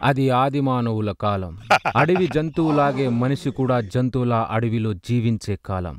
అది ఆదిమానవుల కాలం. అడవి జంతువులాగే మనిషి కూడా జంతువుల అడవిలో జీవించే కాలం.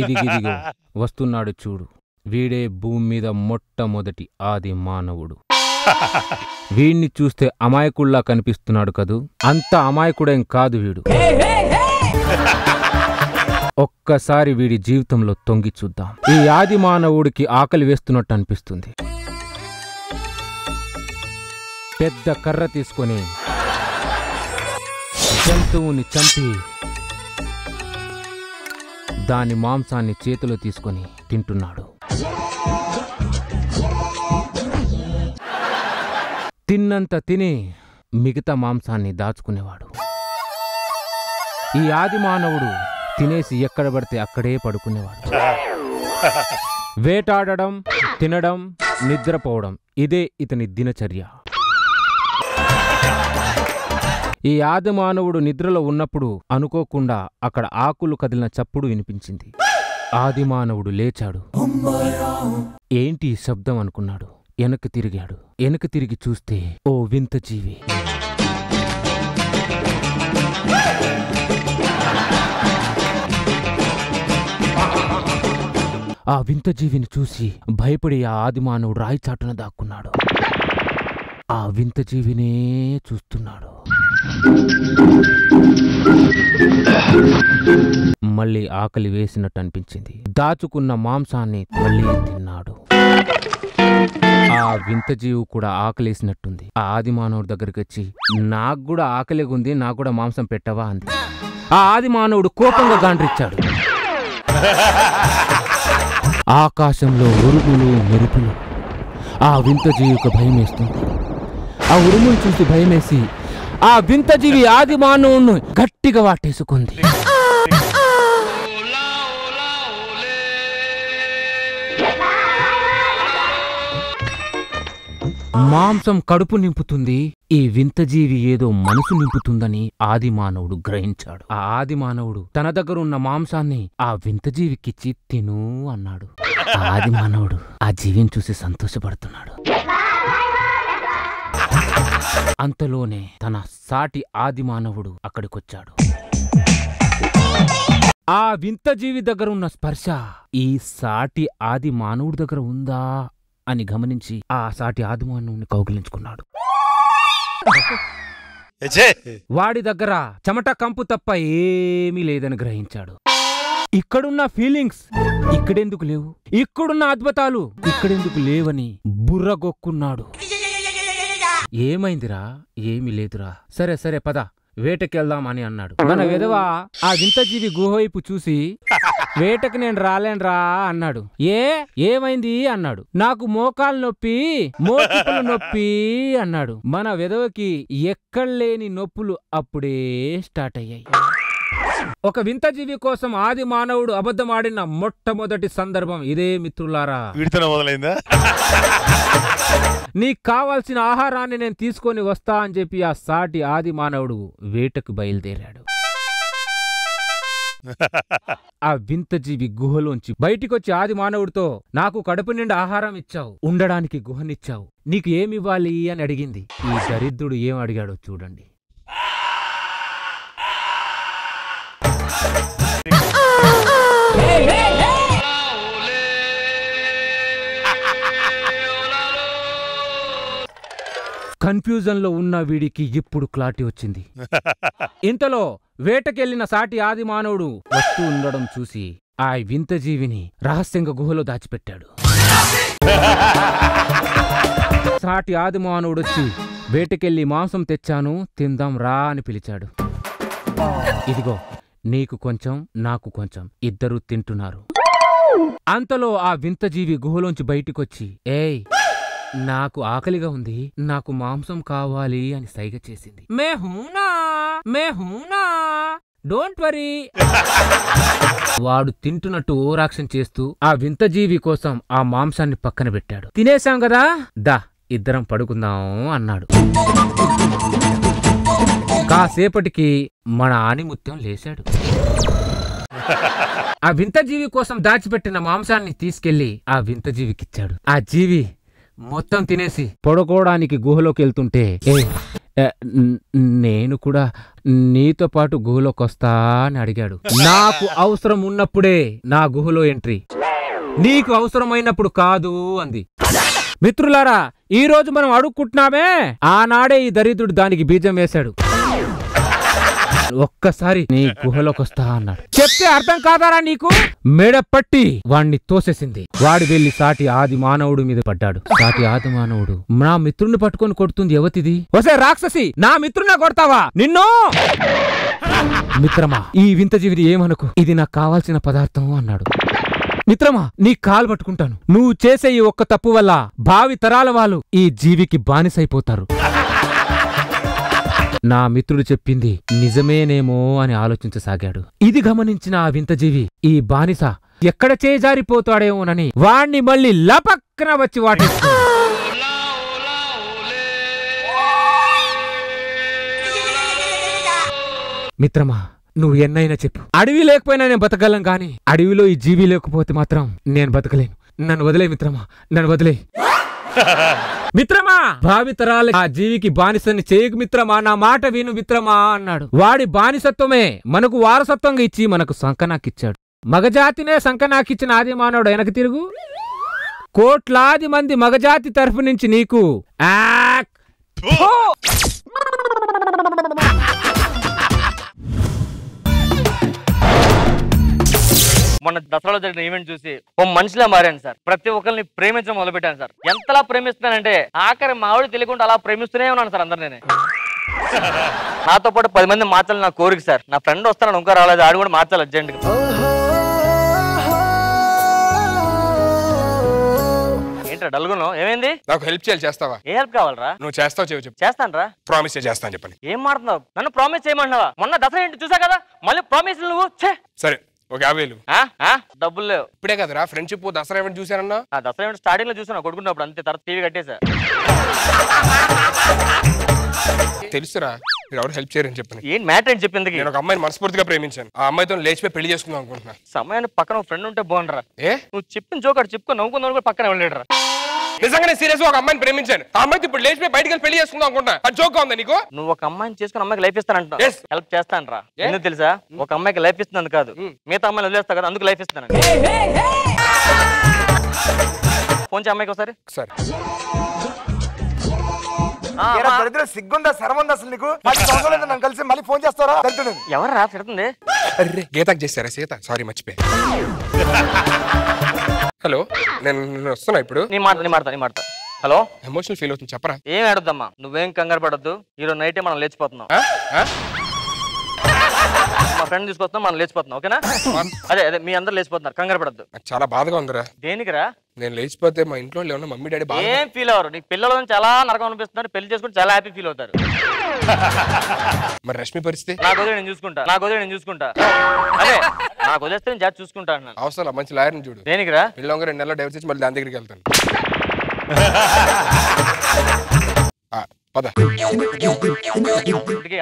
ఇదిగిదిగో వస్తున్నాడు చూడు, వీడే భూమి మీద మొట్టమొదటి ఆది మానవుడు. వీణ్ణి చూస్తే అమాయకుల్లా కనిపిస్తున్నాడు కదూ, అంత అమాయకుడేం కాదు వీడు. ఒక్కసారి వీడి జీవితంలో తొంగి చూద్దాం. ఈ ఆది మానవుడికి ఆకలి వేస్తున్నట్టు అనిపిస్తుంది. పెద్ద కర్ర తీసుకొని జంతువుని చంపి దాని మాంసాన్ని చేతిలో తీసుకొని తింటున్నాడు. తిన్నంత తిని మిగతా మాంసాన్ని దాచుకునేవాడు. ఈ ఆది మానవుడు తినేసి ఎక్కడ పడితే అక్కడే పడుకునేవాడు. వేటాడడం, తినడం, నిద్రపోవడం ఇదే ఇతని దినచర్య. ఈ ఆది మానవుడు నిద్రలో ఉన్నప్పుడు అనుకోకుండా అక్కడ ఆకులు కదిలిన చప్పుడు వినిపించింది. ఆది మానవుడు లేచాడు. ఏంటి శబ్దం అనుకున్నాడు. వెనక్కి తిరిగాడు. వెనక్కి తిరిగి చూస్తే ఓ వింత జీవి. ఆ వింత జీవిని చూసి భయపడి ఆ ఆది మానవుడు రాయి చాటున దాక్కున్నాడు. ఆ వింత జీవినే చూస్తున్నాడు. మళ్ళీ ఆకలి వేసినట్టు అనిపించింది. దాచుకున్న మాంసాన్ని మళ్ళీ తిన్నాడు. ఆ వింత జీవి కూడా ఆకలేసినట్టుంది. ఆ ఆది మానవుడి దగ్గరికి వచ్చి, నాకు కూడా ఆకలిగుంది, నాకు కూడా మాంసం పెట్టవా అంది. ఆ ఆది మానవుడు కోపంగా గాండ్రిచ్చాడు. ఆకాశంలో ఉరుములు మెరుపులు. ఆ వింత జీవికి భయమేస్తుంది. ఆ ఉరుములు చూసి భయమేసి ఆ వింత జీవి ఆది మానవుడిని గట్టిగా వాటేసుకుంది. మాంసం కడుపు నింపుతుంది, ఈ వింత జీవి ఏదో మనసు నింపుతుందని ఆది మానవుడు గ్రహించాడు. ఆ ఆది మానవుడు తన దగ్గర ఉన్న మాంసాన్ని ఆ వింత జీవికిచ్చి తిను అన్నాడు. ఆది మానవుడు ఆ జీవిని చూసి సంతోషపడుతున్నాడు. అంతలోనే తన సాటి ఆది మానవుడు అక్కడికొచ్చాడు. ఆ వింత జీవి దగ్గర ఉన్న స్పర్శ ఈ సాటి ఆది మానవుడి దగ్గర ఉందా అని గమనించి ఆ సాటి ఆది మానవుడిని కౌగిలించుకున్నాడు. వాడి దగ్గర చెమట కంపు తప్ప ఏమీ లేదని గ్రహించాడు. ఇక్కడున్న ఫీలింగ్స్ ఇక్కడెందుకు లేవు, ఇక్కడున్న అద్భుతాలు ఇక్కడెందుకు లేవని బుర్రగొక్కున్నాడు. ఏమైందిరా? ఏమీ లేదురా. సరే సరే పద వేటకెళ్దాం అని అన్నాడు. మన విధవ ఆ వింత జీవి గుహవైపు చూసి, వేటకి నేను రాలేనురా అన్నాడు. ఏమైంది అన్నాడు. నాకు మోకాలు నొప్పి, మోటిపుల నొప్పి అన్నాడు. మన విధవకి ఎక్కడలేని నొప్పులు అప్పుడే స్టార్ట్ అయ్యాయి. ఒక వింత జీవి కోసం ఆది మానవుడు అబద్ధమాడిన మొట్టమొదటి సందర్భం ఇదే మిత్రులారా. మొదలైందా? నీకు కావాల్సిన ఆహారాన్ని నేను తీసుకొని వస్తా అని చెప్పి ఆ సాటి ఆది మానవుడు వేటకు బయలుదేరాడు. ఆ వింత జీవి గుహలోంచి బయటికొచ్చి ఆది మానవుడితో, నాకు కడుపు నిండా ఆహారం ఇచ్చావు, ఉండడానికి గుహనిచ్చావు, నీకు ఏమివ్వాలి అని అడిగింది. ఈ దరిద్రుడు ఏం అడిగాడో చూడండి. కన్ఫ్యూజన్ లో ఉన్న వీడికి ఇప్పుడు క్లారిటీ వచ్చింది. ఇంతలో వేటకెళ్లిన సాటి ఆది మానవుడు వస్తూ ఉండడం చూసి ఆ వింత జీవిని రహస్యంగా గుహలో దాచిపెట్టాడు. సాటి ఆది మానవుడు వచ్చి, వేటకెళ్లి మాంసం తెచ్చాను, తిందాం రా అని పిలిచాడు. ఇదిగో నీకు కొంచెం, నాకు కొంచెం, ఇద్దరూ తింటున్నారు. అంతలో ఆ వింత జీవి గుహలోంచి బయటికొచ్చి, ఏయ్ నాకు ఆకలిగా ఉంది, నాకు మాంసం కావాలి అని సైగ చేసింది. మే హూనా డోంట్ వరీ. వాడు తింటున్నట్టు ఓరాక్షన్ చేస్తూ ఆ వింత జీవి కోసం ఆ మాంసాన్ని పక్కన పెట్టాడు. తినేశాం కదా, దా ఇద్దరం పడుకుందాం అన్నాడు. కాసేపటికి మన ఆనిముత్యం లేచాడు. ఆ వింత జీవి కోసం దాచిపెట్టిన మాంసాన్ని తీసుకెళ్లి ఆ వింత జీవికిచ్చాడు. ఆ జీవి మొత్తం తినేసి పడుకోవడానికి గుహలోకి వెళ్తుంటే నేను కూడా నీతో పాటు గుహలోకి వస్తా అని అడిగాడు. నాకు అవసరం ఉన్నప్పుడే నా గుహలో ఎంట్రీ, నీకు అవసరమైనప్పుడు కాదు అంది. మిత్రులారా, ఈ రోజు మనం అడుక్కుంటున్నామే, ఆనాడే ఈ దరిద్రుడు దానికి బీజం వేశాడు. ఒక్కసారి నీ గుహలోకి వస్తా అన్నాడు. చెప్తే అర్థం కాదారా నీకు? మెడపట్టి వాణ్ణి తోసేసింది. వాడు వెళ్లి సాటి ఆది మానవుడు మీద పడ్డాడు. సాటి ఆది మానవుడు, నా మిత్రుణ్ణి పట్టుకొని కొడుతుంది ఎవతిది? వసే రాక్షసి, నా మిత్రున్నా కొడతావా నిన్ను? మిత్రమా, ఈ వింత జీవిని ఏమనుకు, ఇది నాకు కావాల్సిన పదార్థం అన్నాడు. మిత్రమా, నీ కాలు పట్టుకుంటాను, నువ్వు చేసే ఈ ఒక్క తప్పు వల్ల భావి తరాల వాళ్ళు ఈ జీవికి బానిసైపోతారు. నా మిత్రుడు చెప్పింది నిజమేనేమో అని ఆలోచించసాగాడు. ఇది గమనించిన ఆ వింత జీవి ఈ బానిస ఎక్కడ చేజారిపోతాడేమోనని వాణ్ణి మళ్ళీ లపక్కన వచ్చి వాటేస్తుంది. మిత్రమా, నువ్వు ఎన్నైనా చెప్పు, అడవి లేకపోయినా నేను బతకగలను గాని అడవిలో ఈ జీవి లేకపోతే మాత్రం నేను బతకలేను. నన్ను వదిలే మిత్రమా, నన్ను వదిలే. మిత్రమా, భావితరాల ఆ జీవికి బానిసని చేయకు మిత్రమా, నా మాట విను మిత్రమా అన్నాడు. వాడి బానిసత్వమే మనకు వారసత్వంగా ఇచ్చి మనకు సంకనాకిచ్చాడు. మగజాతినే సంకనాకిచ్చిన ఆది మానవుడు వెనక తిరుగు. కోట్లాది మంది మగజాతి తరఫు నుంచి నీకు మొన్న దసరాలో జరిగిన ఈవెంట్ చూసి ఓ మనిషిలా మారాను సార్. ప్రతి ఒక్కరిని ప్రేమించడం మొదలుపెట్టాను సార్. ఎంతలా ప్రేమిస్తున్నానంటే ఆఖరి మావిడి తెలియకుండా అలా ప్రేమిస్తూనే ఉన్నాను సార్ అందరు. నేనే నాతో పాటు 10 మంది మార్చాలి నా కోరిక సార్. నా ఫ్రెండ్ వస్తాను ఇంకా రాలేదు, ఆడు కూడా మార్చాలి అర్జెంట్ గా. ఏంట్రా డల్గును, ఏమైంది? నాకు హెల్ప్ చేయాలి, చేస్తావా? ఏ హెల్ప్ కావాలరా? నువ్వు చేస్తావు చెప్పు. చేస్తాను రా, ప్రామిస్ చేస్తాను చెప్పండి. ఏం మాట్లాడుతున్నావు? నన్ను ప్రామిస్ చేయమంటున్నావా? మొన్న దసరా ఏంటి చూసా కదా, మళ్ళీ ప్రామిస్ నువ్వు. సరే, ఒక 50,000. డబ్బులు లేవు. ఇప్పుడే కదరా ఫ్రెండ్షిప్ దసరా ఈవెంట్ చూసానన్నా. దసరా ఈవెంట్ స్టార్టింగ్ లో చూసాను కొడుకున్నప్పుడు, అంతే. తర్వాత టీవీ కట్టేసా. తెలుసురా, మీరు ఎవరు హెల్ప్ చేయరని చెప్పండి. ఏం మ్యాటర్ అని చెప్పింది? నేను ఒక అమ్మాయిని మనస్ఫూర్తిగా ప్రేమించాను. ఆ అమ్మాయితో లేచిపోయి పెళ్లి చేసుకుందాం అనుకుంటున్నా. సమయాన్ని పక్కన ఫ్రెండ్ ఉంటే బాగుండరా? ఏ నువ్వు చెప్పిన జోక్ చెప్పుకో, నవ్వుకున్న కూడా పక్కన వెళ్ళలేడరా. నిజంగానే సీరియస్ ఒక అమ్మాయిని ప్రేమించాను. ఆ అమ్మాయితో ఇప్పుడు లేచిపోయి బయటికి వెళ్ళి పెళ్లి చేసుకుందాం అనుకుంటా. అది జోక్ ఉందా నీకు? నువ్వు ఒక అమ్మాయిని చేసుకుని అమ్మాయికి లైఫ్ ఇస్తానంట. హెల్ప్ చేస్తాను రా. ఎందుకు తెలుసా? ఒక అమ్మాయికి లైఫ్ ఇస్తుంది కాదు, మిగతా అమ్మాయిని వదిలేస్తా కదా, అందుకు లైఫ్ ఇస్తాను. ఫోన్ చే అమ్మాయికి ఒకసారి. సిగ్గుందా శరమందా అసలు నీకు? నన్ను కలిసి మళ్ళీ ఫోన్ చేస్తారా? ఎవరు రా తిడుతుంది? అరే గీతకు చేస్తారా? సీత సారీ మర్చిపోయా. హలో, నేను వస్తున్నా ఇప్పుడు. నీ మాడతా. హలో, ఎమోషనల్ ఫీల్ అవుతుంది, చెప్పరా? ఏం అడుగుదమ్మా, నువ్వేం కంగారు పడద్దు. ఈరోజు నైటే మనం లేచిపోతున్నాం. మా ఫ్రెండ్ తీసుకొస్తున్నాం, మనం లేచిపోతున్నాం. ఓకేనా? అదే మీ అందరు లేచిపోతున్నారు, కంగారు పడద్దు. చాలా బాధగా ఉందిరా. దేనికిరా? నేను లేచిపోతే మా ఇంట్లో ఏమన్నా మమ్మీ డాడీ బాగా ఏం ఫీల్ అవ్వరు. నీకు పిల్లలను చాలా నరకం అనిపిస్తున్నారు, పెళ్లి చేసుకుంటే చాలా హ్యాపీ ఫీల్ అవుతారు. మరి రష్మి పరిస్థితి? నాకు వదిలే నేను చూసుకుంటా. అదే నాకు వదిలేస్తే నేను జాతి చూసుకుంటా అన్నాను. అవసరం మంచి లాయర్ని చూడు. దేనికిరా? పిల్లలు 2 నెలలు డైవర్స్ ఇచ్చి మళ్ళీ దాని దగ్గరికి వెళ్తాను.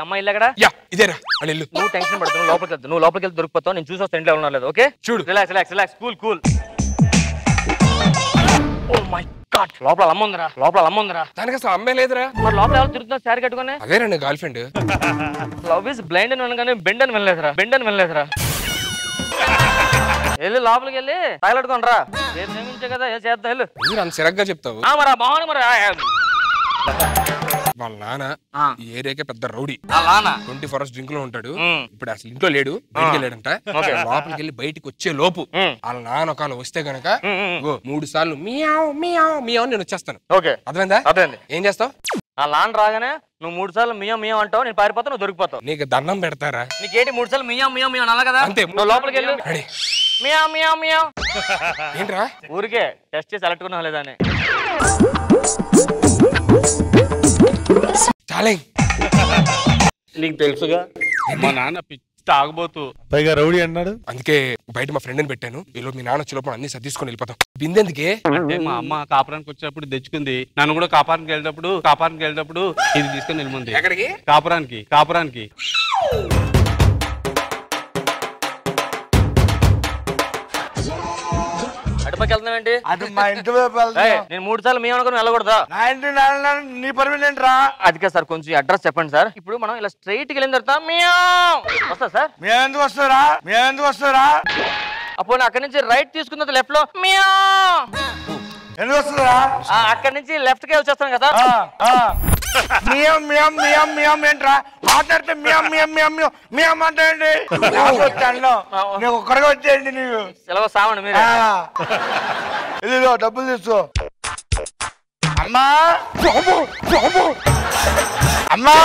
అమ్మాయి ఇల్లు ఎక్కడ? ఇదేరా అని ఇల్లు. నువ్వు టెన్షన్ పడుతున్నావు, లోపలికి వెళ్తే దొరికిపోతావు. నేను చూసి వస్తే ఇంట్లో ఉన్నా లేదు. ఓకే చూడు, relax cool. Oh my god, లోపల అమ్మ ఉందిరా. దానికి అసలు అమ్మే లేదురా. మరి లోపల ఎవరు తిరుగుతున్నా శారీ కట్టుకుని? అదే రండి girl friend. Love is blind అని వినగానే బెండ్ అని వినలేదురా. వెళ్ళి లోపలికి వెళ్ళి తగలట్టుకోండి రా. ప్రేమించే కదా, ఏ చేద్దాం వెళ్ళు. అంత సిరగ్గా చెప్తావు. మరి బాగుంది. మరి వాళ్ళ నాన్న ఈ ఏరియాకే పెద్ద రౌడీ. 24 hours డ్రింక్ లో ఉంటాడు. ఇప్పుడు అసలు ఇంట్లో లేడు, బయటికి వెళ్ళాడంట. లోపలికి వెళ్ళి బయటికి వచ్చే లోపు వాళ్ళ నాన్న ఒకవేళ వస్తే గనక 3 సార్లు మియావ్ మియావ్ మియావ్ నేను వచ్చేస్తాను. అర్థమైందా? ఏం చేస్తావు? ఆ లాన్ రాగానే నువ్వు 3 సార్లు మియావ్ అంటావు, నేను పారిపోతావు, నువ్వు దొరికిపోతావు. నీకు దండం పెడతారా? నీకేంటి 3 సార్లు మియావ్ అనాలి కదా? అంతే. నువ్వు లోపలికి వెళ్ళు. మియావ్ ఏంట్రా? ఊరికే టెస్ట్ చేసి అలట్టుకున్నా లేదా అని. నీకు తెలుసుగా మా నాన్న తాగబోతూ పైగా రౌడీ అన్నాడు. అందుకే బయట మా ఫ్రెండ్ ని పెట్టాను. వీళ్ళు మీ నాన్న వచ్చేలోపు అన్ని సర్దిసుకొని వెళ్ళిపోతాం. బిందెందుకే అంటే మా అమ్మ కాపురానికి వచ్చేటప్పుడు తెచ్చుకుంది. నన్ను కూడా కాపురానికి వెళ్ళేటప్పుడు ఇది తీసుకొని వెళ్ళింది. ఎక్కడికి? కాపురానికి. పైకి వెళ్తున్నావేంటి? అది మా ఇంటి వైపు వెళ్తాం. నేను 3 సార్లు మేము అనుకుని వెళ్ళకూడదా? నా ఇంటి నీ పర్మినెంట్ రా. అదికే సార్ కొంచెం అడ్రస్ చెప్పండి సార్. ఇప్పుడు మనం ఇలా స్ట్రైట్ కి వెళ్ళిన తర్వాత వస్తా సార్. మేమెందుకు వస్తారా? అప్పుడు అక్కడి నుంచి రైట్ తీసుకున్న తర్వాత లెఫ్ట్ లో ఎందుకు వస్తుందా? అక్కడి నుంచి లెఫ్ట్ కే వచ్చేస్తాం కదా. మియం ఏంట్రా మాట్లాడితే మియం అంటే నీకు ఒక్కడిగా వచ్చేయండి. నీవు సెలవు సావండి మీరు. ఇదిగో డబ్బులు తీసుకో. అమ్మా అమ్మా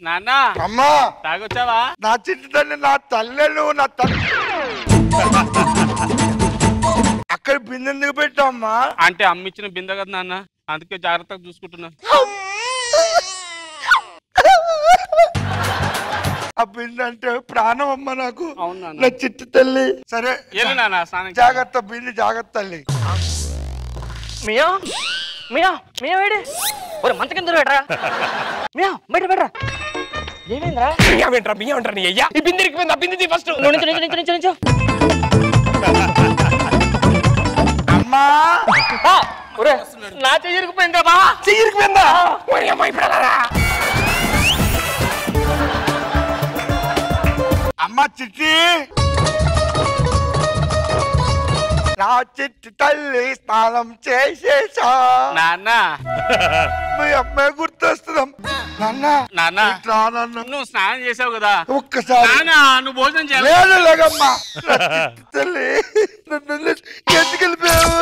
నాన్న అమ్మా తాగొచ్చావా? నా చిట్టి తల్లి, నా తల్లి, నువ్వు నా తల్లి. అక్కడ బిందె ఎందుకు పెట్టామ్మా? అంటే అమ్మిచ్చిన బిందె కదా నాన్న, అందుకే జాగ్రత్తగా చూసుకుంటున్నా. ఆ బిందె అంటే ప్రాణం అమ్మ నాకు. అవునా? నా చిట్టి తల్లి. సరే నాన్న స్నానం. జాగ్రత్త బిందె, జాగ్రత్త తల్లి. మియా మియా మియా వేడి ఒరే మంచ కింద పెట్టరా. మియా బయట పెట్టరా. ఏమైందిరా? బియ్యం నీ అయ్యా. ఈ బిందెకి బిందె ఫస్ట్ నుంచో. అమ్మా ఒరే నా చెయ్యిరికిపోయిందా బా? చెయ్యిరికిపోయిందా? అమ్మ చిట్టి, నా చిట్టి తల్లి స్నానం చేసేసా. నాన్న మీ అమ్మాయి గుర్తొస్తుందాం. నాన్న నువ్వు స్నానం చేసావు కదా ఒక్కసారి. నాన్న నువ్వు భోజనం చేయాలి. లేదు లేకమ్మా, తల్లి నన్ను ఎందుకెళ్ళిపోయావు?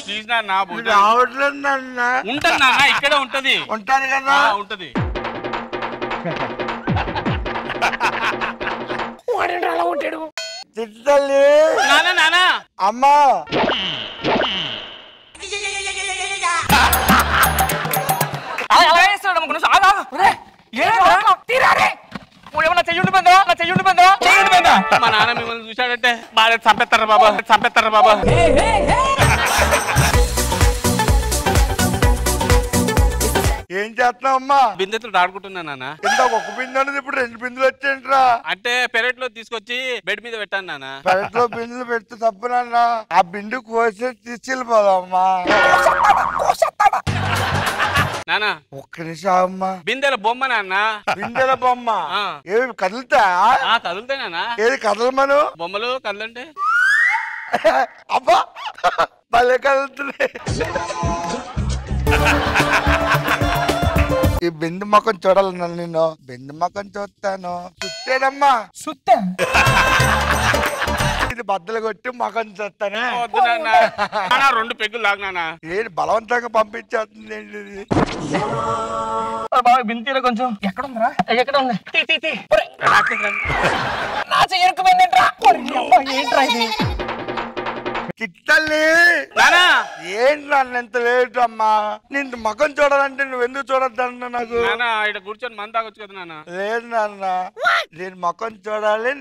ప్లీజ్ నాన్న భోజనం. రావట్లేదు నాన్న. ఉంటాను నాన్న, ఇక్కడే ఉంటది. ఉంటాను కదా. ఉంటది. అలా ఉంటాడు. చిట్టి తల్లి. నాన్న అమ్మా మా నాన్న మిమ్మల్ని చూశాడంటే బాగా చంపేస్తారా బాబా. ఏం చేస్తున్నావు అమ్మా? బిందెతో ఆడుకుంటున్నా నాన్న. ఇంత ఒక బిందె అనేది ఇప్పుడు 2 బిందులు వచ్చేంట్రా? అంటే పెరట్ లో తీసుకొచ్చి బెడ్ మీద పెట్టాను నాన్న. పెరట్లో బిందులు పెడితే తప్పు నాన్న. ఆ బిందు కోసి తీసుకెళ్ళిపోదామ్మా. నాన్న ఒక్క నిమిషం అమ్మా. బిందెల బొమ్మ నాన్న. బిందెల బొమ్మ ఏమి కదులుతా? కదులుతాయి నాన్న. ఏది కదలమను? బొమ్మలు కదలంటే అబ్బా భలే కదులుతున్నాయి. ఈ బిందు మొక్కం చూడాలన్నా నేను. బిందు మొక్కం చూస్తాను. సుత్తేనమ్మా సుత్తా. ఇది బద్దలు కొట్టి మొఖం చూస్తానే. వద్దు నాన్న. 2 పెగ్గులు లాగు నాన్న. ఏంటి బలవంతంగా పంపించేస్తుంది ఏంటి ఇది? బాబా బింతీరా కొంచెం. ఎక్కడ ఉందిరా? ఎక్కడ ఉంది? నా చెయ్యిరికిపోయిందేంట్రా? ఏంట్రా ఇది? చిట్టల్లి ఏంటి నన్ను ఎంత లేట్ అమ్మా? నిన్ను మగం చూడాలంటే నువ్వు ఎందుకు చూడొద్దన్నా నాకు? ఇక్కడ కూర్చొని మంది తాగొచ్చు కదా నాన్న. లేదు నాన్న, నేను మగం చూడాలి.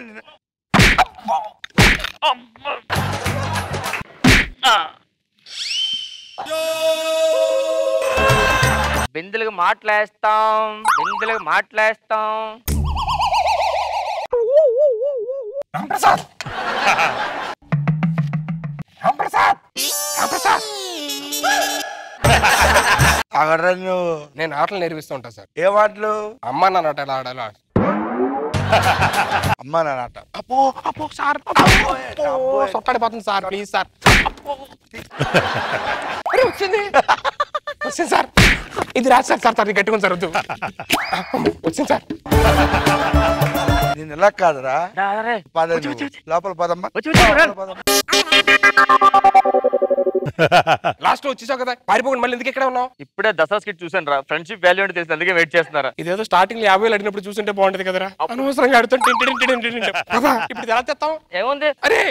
బిందులకు మాట్లాడేస్తాం. అక్కడ నువ్వు. నేను ఆటలు నేర్పిస్తూ ఉంటా సార్. ఏ ఆటలు? అమ్మ నాన్న ఆట ఎలా ఆడాలో. అమ్మ నాన్న ఆట. అప్పో సార్ సొట్టాడిపోతుంది సార్, ప్లీజ్ సార్. వచ్చింది సార్. ఇది రాదు సార్. Sir గట్టుకుని sir. వద్దు వచ్చింది సార్. నేను ఎలా కాదురా. పద లోపల పదమ్మా. లాస్ట్ వచ్చేసావు కదా, పారిపోకుండా మళ్ళీ ఎందుకు ఎక్కడ ఉన్నావు? ఇప్పుడే దసరా స్కిట్ చూసాను రా. ఫ్రెండ్షిప్ వాల్యూ అంటే తెలిసి అందుకే వెయిట్ చేస్తున్నారా? ఇదేదో స్టార్టింగ్ 50,000 అడిగినప్పుడు చూస్తుంటే బాగుంటది కదరా. అనవసరంగా అడుగుతుంటే ఇప్పుడు ఎలా తెస్తావు? ఏముంది? అరే